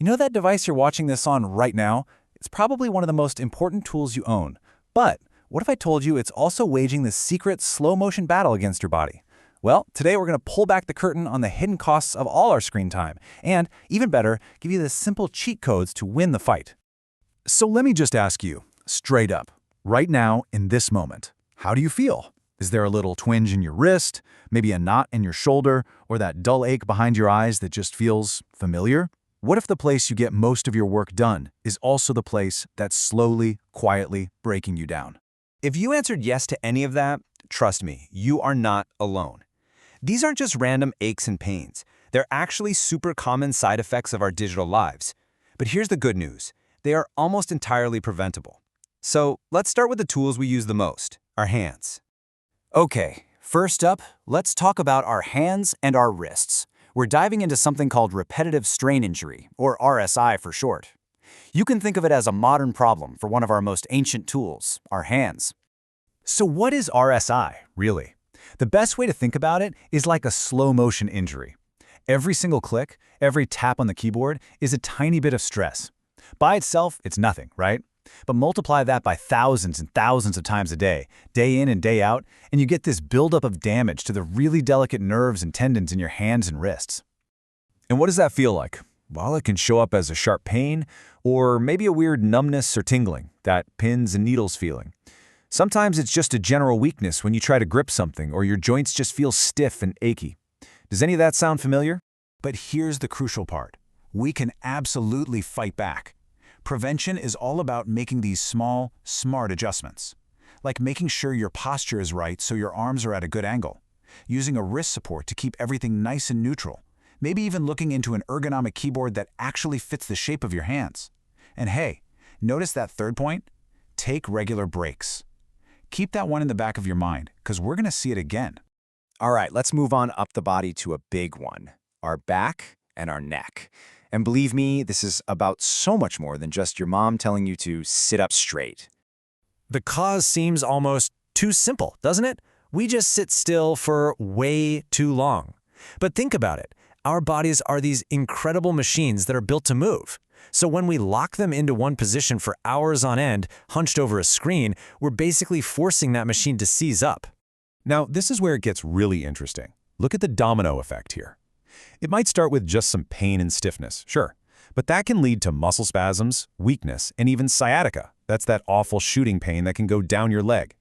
You know that device you're watching this on right now? It's probably one of the most important tools you own. But what if I told you it's also waging this secret slow-motion battle against your body? Well, today we're going to pull back the curtain on the hidden costs of all our screen time, and, even better, give you the simple cheat codes to win the fight. So let me just ask you, straight up, right now, in this moment, how do you feel? Is there a little twinge in your wrist, maybe a knot in your shoulder, or that dull ache behind your eyes that just feels familiar? What if the place you get most of your work done is also the place that's slowly, quietly breaking you down? If you answered yes to any of that, trust me, you are not alone. These aren't just random aches and pains. They're actually super common side effects of our digital lives. But here's the good news. They are almost entirely preventable. So let's start with the tools we use the most, our hands. Okay, first up, let's talk about our hands and our wrists. We're diving into something called repetitive strain injury, or RSI for short. You can think of it as a modern problem for one of our most ancient tools, our hands. So what is RSI, really? The best way to think about it is like a slow-motion injury. Every single click, every tap on the keyboard is a tiny bit of stress. By itself, it's nothing, right? But multiply that by thousands and thousands of times a day in and day out, and you get this buildup of damage to the really delicate nerves and tendons in your hands and wrists. And what does that feel like? Well, it can show up as a sharp pain, or maybe a weird numbness or tingling, that pins and needles feeling. Sometimes it's just a general weakness when you try to grip something, or your joints just feel stiff and achy. Does any of that sound familiar? But here's the crucial part. We can absolutely fight back. Prevention is all about making these small, smart adjustments. Like making sure your posture is right so your arms are at a good angle. Using a wrist support to keep everything nice and neutral. Maybe even looking into an ergonomic keyboard that actually fits the shape of your hands. And hey, notice that third point? Take regular breaks. Keep that one in the back of your mind, because we're going to see it again. All right, let's move on up the body to a big one, our back and our neck. And believe me, this is about so much more than just your mom telling you to sit up straight. The cause seems almost too simple, doesn't it? We just sit still for way too long. But think about it. Our bodies are these incredible machines that are built to move. So when we lock them into one position for hours on end, hunched over a screen, we're basically forcing that machine to seize up. Now, this is where it gets really interesting. Look at the domino effect here. It might start with just some pain and stiffness, sure, but that can lead to muscle spasms, weakness, and even sciatica. That's that awful shooting pain that can go down your leg.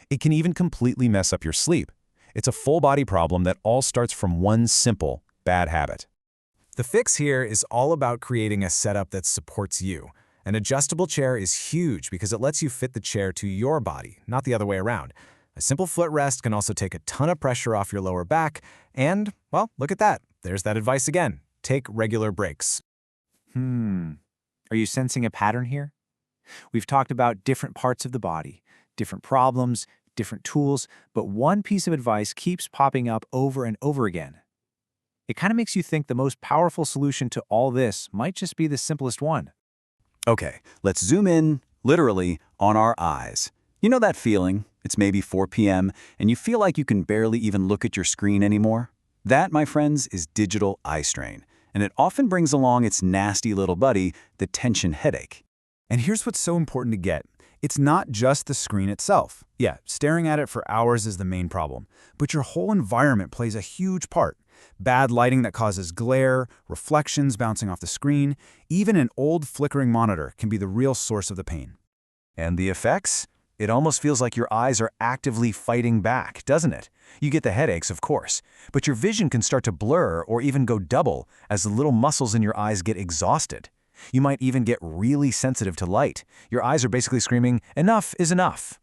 It can even completely mess up your sleep. It's a full-body problem that all starts from one simple, bad habit. The fix here is all about creating a setup that supports you. An adjustable chair is huge because it lets you fit the chair to your body, not the other way around. A simple footrest can also take a ton of pressure off your lower back, and, well, look at that. There's that advice again. Take regular breaks. Are you sensing a pattern here? We've talked about different parts of the body, different problems, different tools, but one piece of advice keeps popping up over and over again. It kind of makes you think the most powerful solution to all this might just be the simplest one. Okay, let's zoom in, literally, on our eyes. You know that feeling? It's maybe 4 p.m., and you feel like you can barely even look at your screen anymore? That, my friends, is digital eye strain, and it often brings along its nasty little buddy, the tension headache. And here's what's so important to get. It's not just the screen itself. Yeah, staring at it for hours is the main problem, but your whole environment plays a huge part. Bad lighting that causes glare, reflections bouncing off the screen, even an old flickering monitor can be the real source of the pain. And the effects? It almost feels like your eyes are actively fighting back, doesn't it? You get the headaches, of course, but your vision can start to blur or even go double as the little muscles in your eyes get exhausted. You might even get really sensitive to light. Your eyes are basically screaming, "Enough is enough."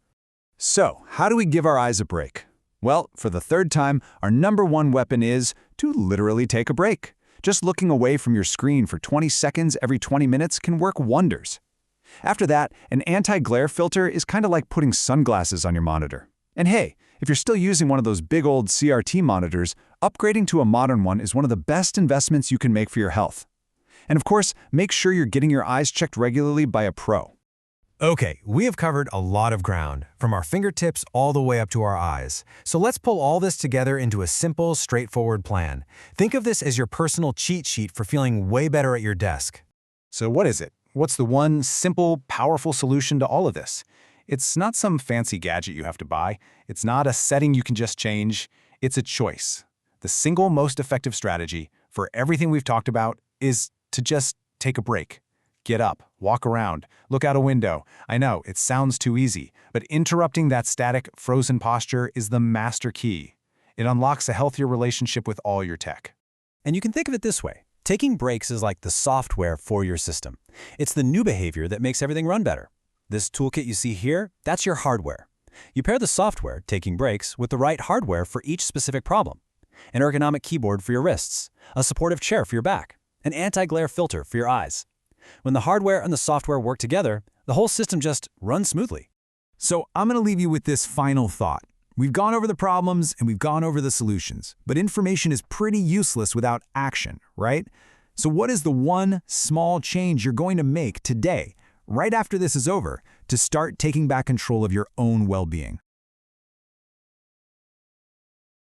So, how do we give our eyes a break? Well, for the third time, our number one weapon is to literally take a break. Just looking away from your screen for 20 seconds every 20 minutes can work wonders. After that, an anti-glare filter is kind of like putting sunglasses on your monitor. And hey, if you're still using one of those big old CRT monitors, upgrading to a modern one is one of the best investments you can make for your health. And of course, make sure you're getting your eyes checked regularly by a pro. Okay, we have covered a lot of ground, from our fingertips all the way up to our eyes. So let's pull all this together into a simple, straightforward plan. Think of this as your personal cheat sheet for feeling way better at your desk. So what is it? What's the one simple, powerful solution to all of this? It's not some fancy gadget you have to buy. It's not a setting you can just change. It's a choice. The single most effective strategy for everything we've talked about is to just take a break. Get up, walk around, look out a window. I know, it sounds too easy, but interrupting that static, frozen posture is the master key. It unlocks a healthier relationship with all your tech. And you can think of it this way. Taking breaks is like the software for your system. It's the new behavior that makes everything run better. This toolkit you see here, that's your hardware. You pair the software, taking breaks, with the right hardware for each specific problem. An ergonomic keyboard for your wrists, a supportive chair for your back, an anti-glare filter for your eyes. When the hardware and the software work together, the whole system just runs smoothly. So I'm going to leave you with this final thought. We've gone over the problems and we've gone over the solutions, but information is pretty useless without action, right? So what is the one small change you're going to make today, right after this is over, to start taking back control of your own well-being?